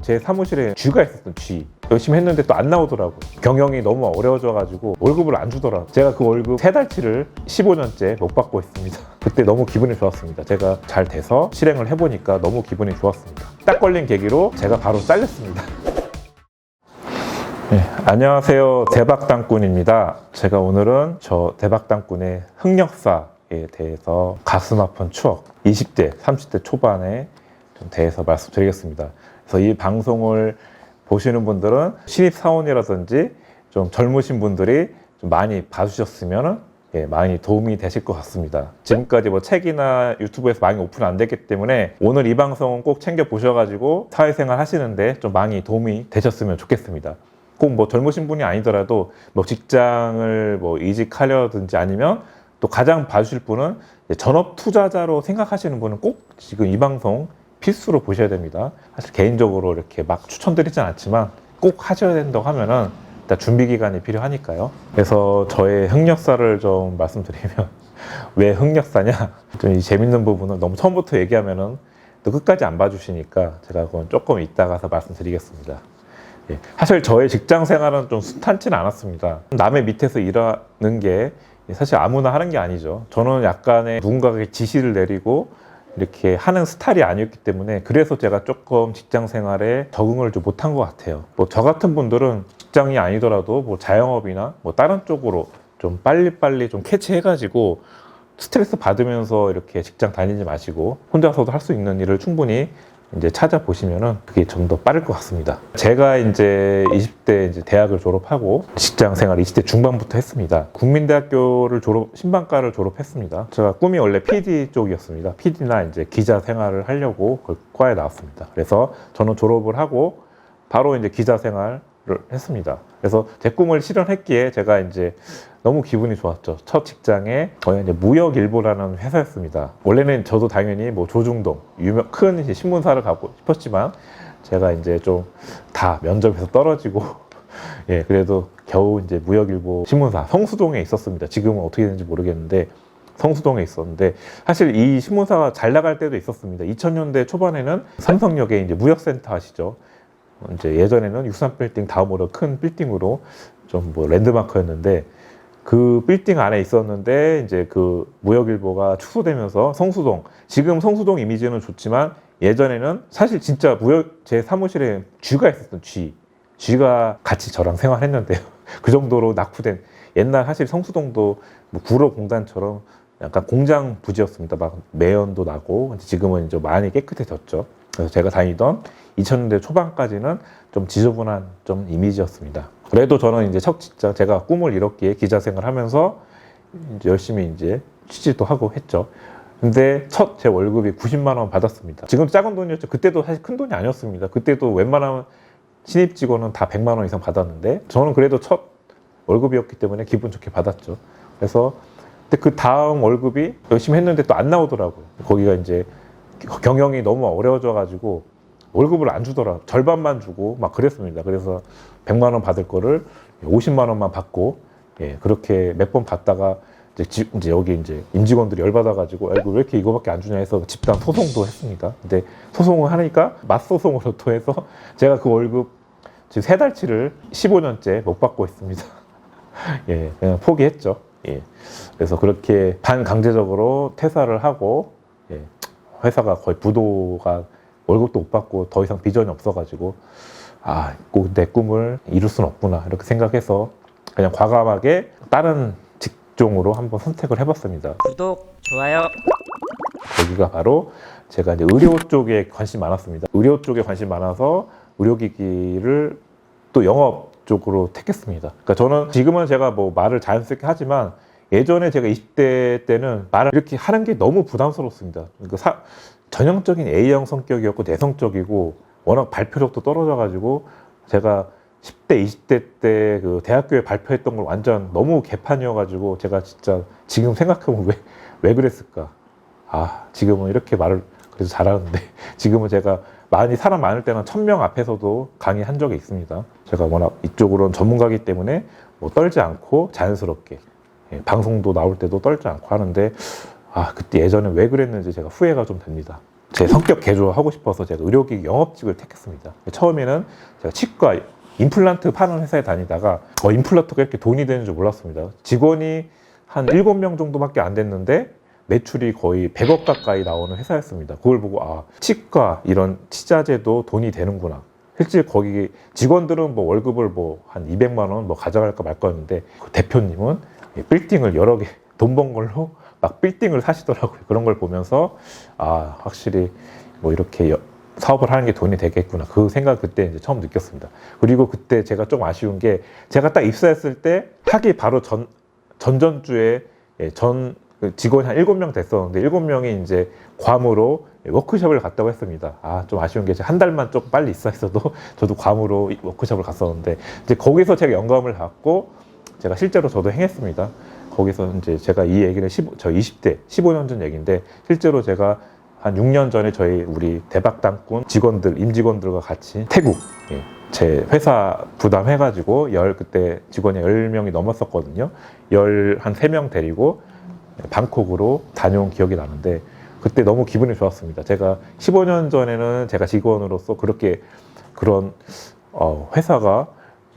제 사무실에 쥐가 있었던 쥐. 열심히 했는데 또 안 나오더라고요. 경영이 너무 어려워져가지고 월급을 안 주더라고요. 제가 그 월급 3달치를 15년째 못 받고 있습니다. 그때 너무 기분이 좋았습니다. 제가 잘 돼서 실행을 해보니까 너무 기분이 좋았습니다. 딱 걸린 계기로 제가 바로 잘렸습니다. 네, 안녕하세요. 대박당꾼입니다. 제가 오늘은 저 대박당꾼의 흑역사에 대해서 가슴 아픈 추억, 20대, 30대 초반에 좀 대해서 말씀드리겠습니다. 그래서 이 방송을 보시는 분들은 신입사원이라든지 좀 젊으신 분들이 좀 많이 봐주셨으면 많이 도움이 되실 것 같습니다. 지금까지 뭐 책이나 유튜브에서 많이 오픈 안 됐기 때문에 오늘 이 방송은 꼭 챙겨 보셔가지고 사회생활 하시는데 좀 많이 도움이 되셨으면 좋겠습니다. 꼭 뭐 젊으신 분이 아니더라도 뭐 직장을 뭐 이직하려든지 아니면 또 가장 봐주실 분은 전업 투자자로 생각하시는 분은 꼭 지금 이 방송 필수로 보셔야 됩니다. 사실 개인적으로 이렇게 막 추천드리진 않지만 꼭 하셔야 된다고 하면은 일단 준비 기간이 필요하니까요. 그래서 저의 흑역사를 좀 말씀드리면 왜 흑역사냐? 좀 이 재밌는 부분은 너무 처음부터 얘기하면은 또 끝까지 안 봐주시니까 제가 그건 조금 이따가서 말씀드리겠습니다. 사실 저의 직장 생활은 좀 순탄치는 않았습니다. 남의 밑에서 일하는 게 사실 아무나 하는 게 아니죠. 저는 약간의 누군가에게 지시를 내리고 이렇게 하는 스타일이 아니었기 때문에 그래서 제가 조금 직장 생활에 적응을 좀 못한 것 같아요. 뭐 저 같은 분들은 직장이 아니더라도 뭐 자영업이나 뭐 다른 쪽으로 좀 빨리빨리 좀 캐치해가지고 스트레스 받으면서 이렇게 직장 다니지 마시고 혼자서도 할 수 있는 일을 충분히 이제 찾아보시면은 그게 좀 더 빠를 것 같습니다. 제가 이제 20대 이제 대학을 졸업하고 직장 생활 20대 중반부터 했습니다. 국민대학교를 신방과를 졸업했습니다. 제가 꿈이 원래 PD 쪽이었습니다. PD나 이제 기자 생활을 하려고 그 과에 나왔습니다. 그래서 저는 졸업을 하고 바로 이제 기자 생활을 했습니다. 그래서 제 꿈을 실현했기에 제가 이제 너무 기분이 좋았죠. 첫 직장에 거의 이제 무역일보라는 회사였습니다. 원래는 저도 당연히 뭐 조중동 큰 이제 신문사를 가고 싶었지만 제가 이제 좀 다 면접에서 떨어지고 그래도 겨우 이제 무역일보 신문사 성수동에 있었습니다. 지금은 어떻게 되는지 모르겠는데 성수동에 있었는데 사실 이 신문사가 잘 나갈 때도 있었습니다. 2000년대 초반에는 삼성역에 이제 무역센터 아시죠? 이제 예전에는 63빌딩 다음으로 큰 빌딩으로 좀 뭐 랜드마크였는데 그 빌딩 안에 있었는데 이제 그 무역일보가 축소되면서 성수동, 지금 성수동 이미지는 좋지만 예전에는 사실 진짜 제 사무실에 쥐가 있었던 쥐가 같이 저랑 생활했는데요. 그 정도로 낙후된 옛날 사실 성수동도 뭐 구로공단처럼 약간 공장 부지였습니다. 막 매연도 나고 지금은 이제 많이 깨끗해졌죠. 그래서 제가 다니던 2000년대 초반까지는 좀 지저분한 좀 이미지였습니다. 그래도 저는 이제 첫 직장, 제가 꿈을 이뤘기에 기자 생활을 하면서 이제 열심히 이제 취직도 하고 했죠. 근데 첫 제 월급이 90만 원 받았습니다. 지금 작은 돈이었죠. 그때도 사실 큰 돈이 아니었습니다. 그때도 웬만하면 신입 직원은 다 100만 원 이상 받았는데 저는 그래도 첫 월급이었기 때문에 기분 좋게 받았죠. 그래서 근데 그 다음 월급이 열심히 했는데 또 안 나오더라고요. 거기가 이제 경영이 너무 어려워져가지고 월급을 안 주더라고요. 절반만 주고 막 그랬습니다. 그래서 100만 원 받을 거를 50만 원만 받고 그렇게 몇 번 받다가 이제 여기 이제 임직원들이 열받아가지고 왜 이렇게 이거밖에 안 주냐 해서 집단 소송도 했습니다. 근데 소송을 하니까 맞소송으로 또 해서 제가 그 월급 지금 3달치를 15년째 못 받고 있습니다. 그냥 포기했죠. 그래서 그렇게 반강제적으로 퇴사를 하고 회사가 거의 부도가 월급도 못 받고 더 이상 비전이 없어가지고 꼭 내 꿈을 이룰 수는 없구나 이렇게 생각해서 그냥 과감하게 다른 직종으로 한번 선택을 해봤습니다. 구독, 좋아요. 여기가 바로 제가 이제 의료 쪽에 관심이 많았습니다. 의료 쪽에 관심이 많아서 의료기기를 또 영업 쪽으로 택했습니다. 그러니까 저는 지금은 제가 뭐 말을 자연스럽게 하지만 예전에 제가 20대 때는 말을 이렇게 하는 게 너무 부담스럽습니다. 그러니까 전형적인 A형 성격이었고 내성적이고 워낙 발표력도 떨어져가지고 제가 10대, 20대 때 그 대학교에 발표했던 걸 완전 너무 개판이어가지고 제가 진짜 지금 생각해보면 왜 그랬을까? 지금은 이렇게 말을 그래서 잘하는데 지금은 제가 사람 많을 때는 1000명 앞에서도 강의한 적이 있습니다. 제가 워낙 이쪽으로는 전문가이기 때문에 뭐 떨지 않고 자연스럽게 방송도 나올 때도 떨지 않고 하는데 그때 예전에 왜 그랬는지 제가 후회가 좀 됩니다. 제 성격 개조하고 싶어서 제가 의료기기 영업직을 택했습니다. 처음에는 제가 치과 임플란트 파는 회사에 다니다가 임플란트가 이렇게 돈이 되는 줄 몰랐습니다. 직원이 한 7명 정도밖에 안 됐는데 매출이 거의 100억 가까이 나오는 회사였습니다. 그걸 보고 치과 이런 치자제도 돈이 되는구나. 실제 거기 직원들은 뭐 월급을 뭐 한 200만 원 뭐 가져갈까 말까였는데 그 대표님은 빌딩을 여러 개 돈 번 걸로 막 빌딩을 사시더라고요. 그런 걸 보면서 확실히 뭐 이렇게 사업을 하는 게 돈이 되겠구나. 그 생각 그때 이제 처음 느꼈습니다. 그리고 그때 제가 좀 아쉬운 게 제가 딱 입사했을 때 하기 바로 전전주에 직원이 한 7명 됐었는데 7명이 이제 괌으로 워크숍을 갔다고 했습니다. 좀 아쉬운 게 한 달만 조금 빨리 입사했어도 저도 괌으로 워크숍을 갔었는데 이제 거기서 제가 영감을 받고 제가 실제로 저도 행했습니다. 거기서 이제 제가 이 얘기는 저 20대 15년 전 얘기인데 실제로 제가 한 6년 전에 우리 대박당꾼 직원들 임직원들과 같이 태국 제 회사 부담해가지고 그때 직원이 10명이 넘었었거든요. 한 3명 데리고 방콕으로 다녀온 기억이 나는데 그때 너무 기분이 좋았습니다. 제가 15년 전에는 제가 직원으로서 그런 회사가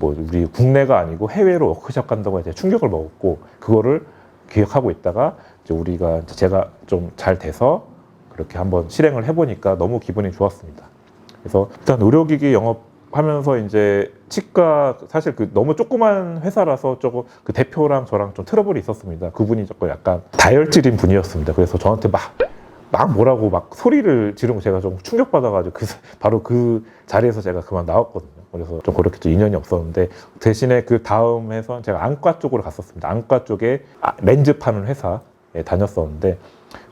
뭐 우리 국내가 아니고 해외로 워크숍 간다고 해서 충격을 먹었고 그거를 기억하고 있다가 제가 좀 잘 돼서 그렇게 한번 실행을 해보니까 너무 기분이 좋았습니다. 그래서 일단 의료기기 영업하면서 이제 치과 사실 너무 조그만 회사라서 그 대표랑 저랑 좀 트러블이 있었습니다. 그분이 조금 약간 다혈질인 분이었습니다. 그래서 저한테 막 뭐라고 막 소리를 지르고 제가 좀 충격받아가지고 바로 그 자리에서 제가 그만 나왔거든요. 그래서 좀 그렇게 좀 인연이 없었는데 대신에 그 다음 해서 제가 안과 쪽으로 갔었습니다. 안과 쪽에 렌즈 파는 회사에 다녔었는데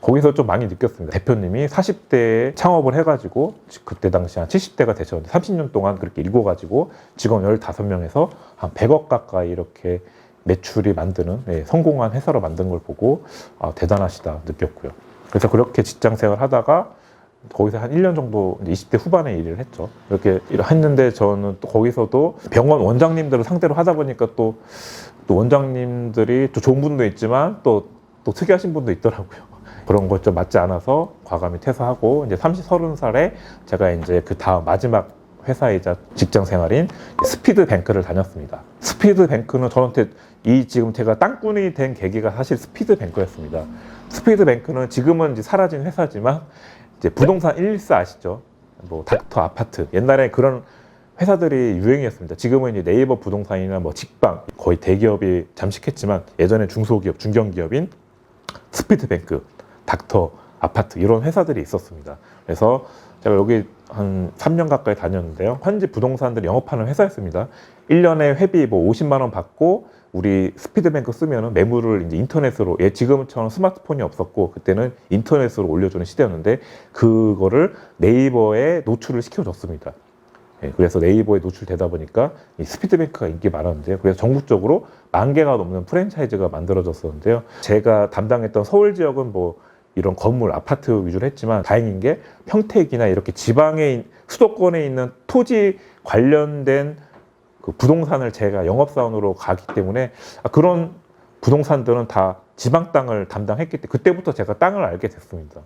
거기서 좀 많이 느꼈습니다. 대표님이 40대에 창업을 해가지고 그때 당시 한 70대가 되셨는데 30년 동안 그렇게 일궈가지고 직원 15명에서 한 100억 가까이 이렇게 매출이 만드는 성공한 회사로 만든 걸 보고 대단하시다 느꼈고요. 그래서 그렇게 직장 생활 하다가 거기서 한 1년 정도 20대 후반에 일을 했죠. 이렇게 했는데 저는 또 거기서도 병원 원장님들을 상대로 하다 보니까 또 원장님들이 또 좋은 분도 있지만 또 특이하신 분도 있더라고요. 그런 것 좀 맞지 않아서 과감히 퇴사하고 이제 30-30살에 제가 이제 그 다음 마지막 회사이자 직장 생활인 스피드뱅크를 다녔습니다. 스피드뱅크는 저한테 지금 제가 땅꾼이 된 계기가 사실 스피드뱅크였습니다. 스피드뱅크는 지금은 이제 사라진 회사지만 이제 부동산 114 아시죠? 뭐 닥터 아파트 옛날에 그런 회사들이 유행이었습니다. 지금은 이제 네이버 부동산이나 뭐 직방 거의 대기업이 잠식했지만 예전에 중소기업, 중견기업인 스피드뱅크, 닥터 아파트 이런 회사들이 있었습니다. 그래서 제가 여기 한 3년 가까이 다녔는데요. 현지 부동산들 영업하는 회사였습니다. 1년에 회비 뭐 50만 원 받고 우리 스피드뱅크 쓰면은 매물을 이제 인터넷으로 지금처럼 스마트폰이 없었고 그때는 인터넷으로 올려주는 시대였는데 그거를 네이버에 노출을 시켜줬습니다. 그래서 네이버에 노출되다 보니까 이 스피드뱅크가 인기 많았는데요. 그래서 전국적으로 10,000개가 넘는 프랜차이즈가 만들어졌었는데요. 제가 담당했던 서울 지역은 뭐 이런 건물, 아파트 위주로 했지만 다행인 게 평택이나 이렇게 지방에 수도권에 있는 토지 관련된 그 부동산을 제가 영업사원으로 가기 때문에 그런 부동산들은 다 지방 땅을 담당했기 때문에 그때부터 제가 땅을 알게 됐습니다.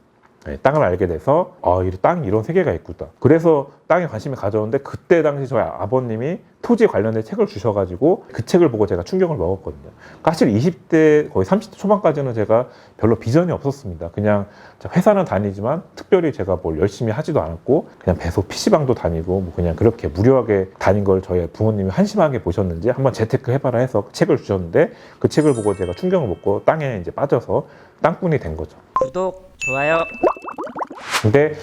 땅을 알게 돼서 땅이 이런 세계가 있구나. 그래서 땅에 관심이 가져오는데 그때 당시 저희 아버님이 토지 관련된 책을 주셔가지고 그 책을 보고 제가 충격을 먹었거든요. 그러니까 사실 20대 거의 30대 초반까지는 제가 별로 비전이 없었습니다. 그냥 회사는 다니지만 특별히 제가 뭘 열심히 하지도 않았고 그냥 배속 PC방도 다니고 뭐 그냥 그렇게 무료하게 다닌 걸 저희 부모님이 한심하게 보셨는지 한번 재테크 해봐라 해서 책을 주셨는데 그 책을 보고 제가 충격을 먹고 땅에 이제 빠져서 땅꾼이 된 거죠. 구독, 좋아요. 근데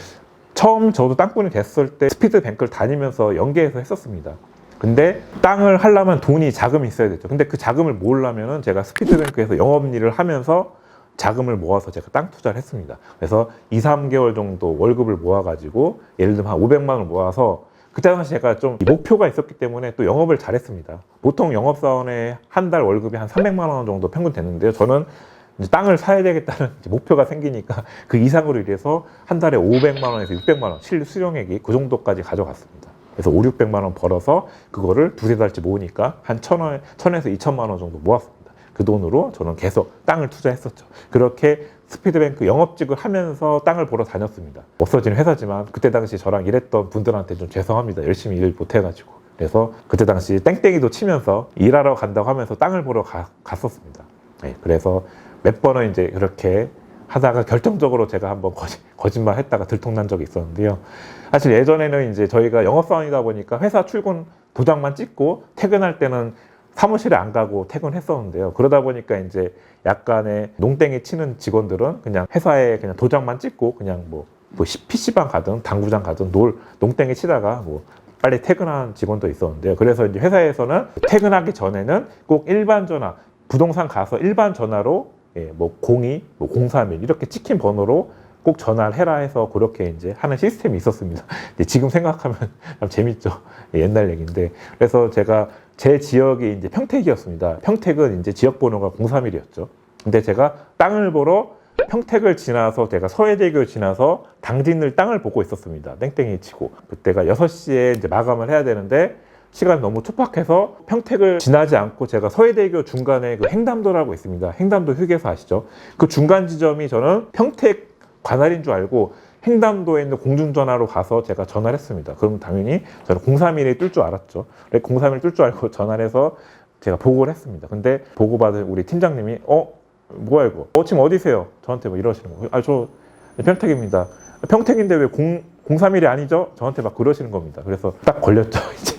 처음 저도 땅꾼이 됐을 때 스피드뱅크를 다니면서 연계해서 했었습니다. 근데 땅을 하려면 자금이 있어야 됐죠. 근데 그 자금을 모으려면은 제가 스피드뱅크에서 영업일을 하면서 자금을 모아서 제가 땅 투자를 했습니다. 그래서 2-3개월 정도 월급을 모아가지고 예를 들면 한 500만 원을 모아서 그때 당시 제가 좀 목표가 있었기 때문에 또 영업을 잘했습니다. 보통 영업사원의 한 달 월급이 한 300만 원 정도 평균 됐는데요. 저는 이제 땅을 사야 되겠다는 목표가 생기니까 그 이상으로 일해서 한 달에 500만 원에서 600만 원 실수령액이 그 정도까지 가져갔습니다. 그래서 500-600만 원 벌어서 그거를 2-3달치 모으니까 한 1,000에서 2,000만 원 정도 모았습니다. 그 돈으로 저는 계속 땅을 투자했었죠. 그렇게 스피드뱅크 영업직을 하면서 땅을 보러 다녔습니다. 없어진 회사지만 그때 당시 저랑 일했던 분들한테 좀 죄송합니다. 열심히 일 못해가지고. 그래서 그때 당시 땡땡이도 치면서 일하러 간다고 하면서 땅을 보러 갔었습니다. 네, 그래서 몇 번은 이제 그렇게 하다가 결정적으로 제가 한번 거짓말 했다가 들통난 적이 있었는데요. 사실 예전에는 이제 저희가 영업사원이다 보니까 회사 출근 도장만 찍고 퇴근할 때는 사무실에 안 가고 퇴근했었는데요. 그러다 보니까 이제 약간의 농땡이 치는 직원들은 그냥 회사에 그냥 도장만 찍고 그냥 뭐 PC방 가든 당구장 가든 농땡이 치다가 뭐 빨리 퇴근한 직원도 있었는데요. 그래서 이제 회사에서는 퇴근하기 전에는 꼭 일반 전화, 부동산 가서 일반 전화로 뭐 02, 뭐 031 이렇게 찍힌 번호로 꼭 전화를 해라 해서 그렇게 이제 하는 시스템이 있었습니다. 지금 생각하면 참 재밌죠. 옛날 얘기인데. 그래서 제가 제 지역이 이제 평택이었습니다. 평택은 이제 지역 번호가 031이었죠. 근데 제가 땅을 보러 평택을 지나서 제가 서해대교 지나서 당진을 땅을 보고 있었습니다. 땡땡이 치고. 그때가 6시에 이제 마감을 해야 되는데 시간이 너무 촉박해서 평택을 지나지 않고 제가 서해대교 중간에 그 횡담도라고 있습니다. 횡담도 휴게소 아시죠? 그 중간 지점이 저는 평택 관할인 줄 알고 횡담도에 있는 공중전화로 가서 제가 전화를 했습니다. 그럼 당연히 저는 031이 뜰 줄 알았죠. 031 뜰 줄 알고 전화를 해서 제가 보고를 했습니다. 근데 보고받은 우리 팀장님이 뭐야 이거? 지금 어디세요? 저한테 뭐 이러시는 거예요. 저 평택입니다. 평택인데 왜 031이 아니죠? 저한테 막 그러시는 겁니다. 그래서 딱 걸렸죠. 이제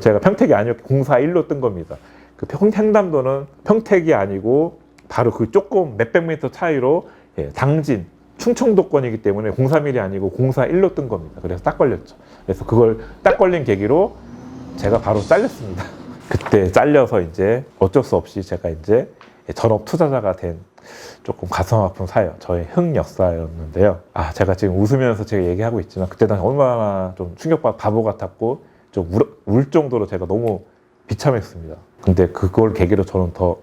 제가 평택이 아니었고 041로 뜬 겁니다. 그 횡담도는 평택이 아니고 바로 그 조금 몇백 미터 차이로 당진 충청도권이기 때문에 031이 아니고 041로 뜬 겁니다. 그래서 딱 걸렸죠. 그래서 그걸 딱 걸린 계기로 제가 바로 잘렸습니다. 그때 잘려서 이제 어쩔 수 없이 제가 이제 전업 투자자가 된 조금 가슴 아픈 사연, 저의 흑역사였는데요. 제가 지금 웃으면서 제가 얘기하고 있지만 그때 당시 얼마나 좀 충격받아 바보 같았고 좀 울 정도로 제가 너무 비참했습니다. 근데 그걸 계기로 저는 더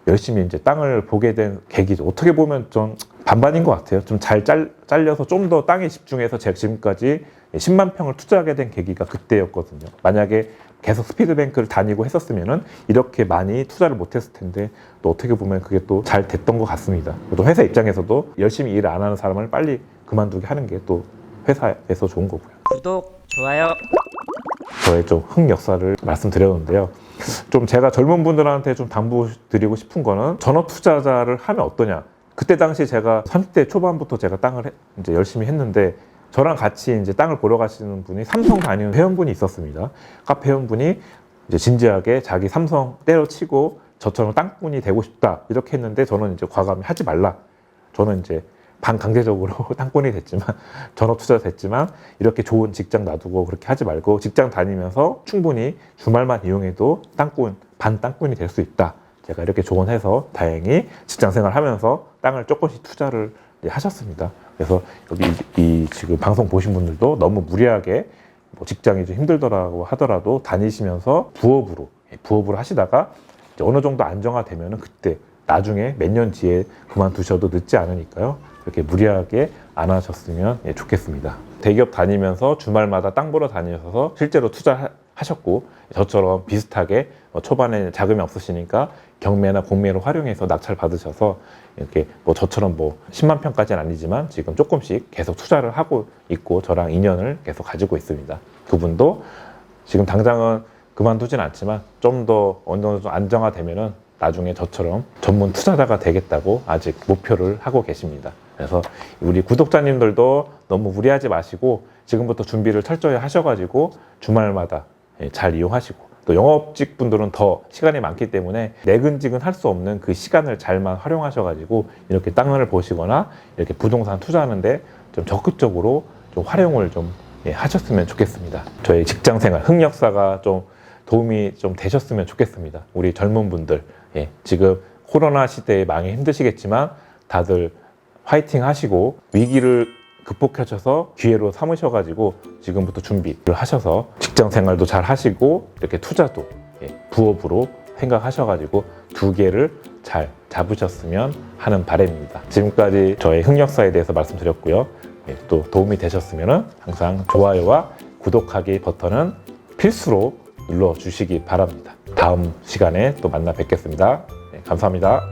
열심히 이제 땅을 보게 된 계기죠. 어떻게 보면 좀 반반인 것 같아요. 좀 잘 잘려서 좀 더 땅에 집중해서 제가 지금까지 10만 평을 투자하게 된 계기가 그때였거든요. 만약에 계속 스피드뱅크를 다니고 했었으면은 이렇게 많이 투자를 못했을 텐데 또 어떻게 보면 그게 또 잘 됐던 것 같습니다. 또 회사 입장에서도 열심히 일 안 하는 사람을 빨리 그만두게 하는 게 또 회사에서 좋은 거고요. 구독, 좋아요. 저의 좀 흑역사를 말씀드렸는데요. 좀 제가 젊은 분들한테 좀 당부드리고 싶은 거는 전업 투자자를 하면 어떠냐. 그때 당시 제가 30대 초반부터 제가 땅을 이제 열심히 했는데 저랑 같이 이제 땅을 보러 가시는 분이 삼성 다니는 회원분이 있었습니다. 카페 회원분이 이제 진지하게 자기 삼성 때려치고 저처럼 땅꾼이 되고 싶다 이렇게 했는데 저는 이제 과감히 하지 말라. 저는 이제 반강제적으로 땅꾼이 됐지만 전업 투자 됐지만 이렇게 좋은 직장 놔두고 그렇게 하지 말고 직장 다니면서 충분히 주말만 이용해도 반 땅꾼이 될 수 있다. 제가 이렇게 조언해서 다행히 직장 생활하면서 땅을 조금씩 투자를 하셨습니다. 그래서 여기 이 지금 방송 보신 분들도 너무 무리하게 뭐 직장이 좀 힘들더라고 하더라도 다니시면서 부업으로 하시다가 이제 어느 정도 안정화되면은 그때 나중에 몇 년 뒤에 그만두셔도 늦지 않으니까요. 그렇게 무리하게 안 하셨으면 좋겠습니다. 대기업 다니면서 주말마다 땅 보러 다니셔서 실제로 투자하셨고 저처럼 비슷하게 초반에 자금이 없으시니까 경매나 공매를 활용해서 낙찰 받으셔서 이렇게 뭐 저처럼 뭐 10만 평까지는 아니지만 지금 조금씩 계속 투자를 하고 있고 저랑 인연을 계속 가지고 있습니다. 그분도 지금 당장은 그만두진 않지만 좀 더 어느 정도 안정화되면은 나중에 저처럼 전문 투자자가 되겠다고 아직 목표를 하고 계십니다. 그래서 우리 구독자님들도 너무 무리하지 마시고 지금부터 준비를 철저히 하셔가지고 주말마다 잘 이용하시고 또 영업직 분들은 더 시간이 많기 때문에 내근직은 할 수 없는 그 시간을 잘만 활용하셔가지고 이렇게 땅을 보시거나 이렇게 부동산 투자하는데 좀 적극적으로 좀 활용을 좀 하셨으면 좋겠습니다. 저희 직장생활 흑역사가 좀 도움이 좀 되셨으면 좋겠습니다. 우리 젊은 분들 지금 코로나 시대에 많이 힘드시겠지만 다들 화이팅 하시고 위기를 극복하셔서 기회로 삼으셔가지고 지금부터 준비를 하셔서 직장 생활도 잘 하시고 이렇게 투자도 부업으로 생각하셔가지고 두 개를 잘 잡으셨으면 하는 바람입니다. 지금까지 저의 흑역사에 대해서 말씀드렸고요. 또 도움이 되셨으면 항상 좋아요와 구독하기 버튼은 필수로 눌러주시기 바랍니다. 다음 시간에 또 만나 뵙겠습니다. 감사합니다.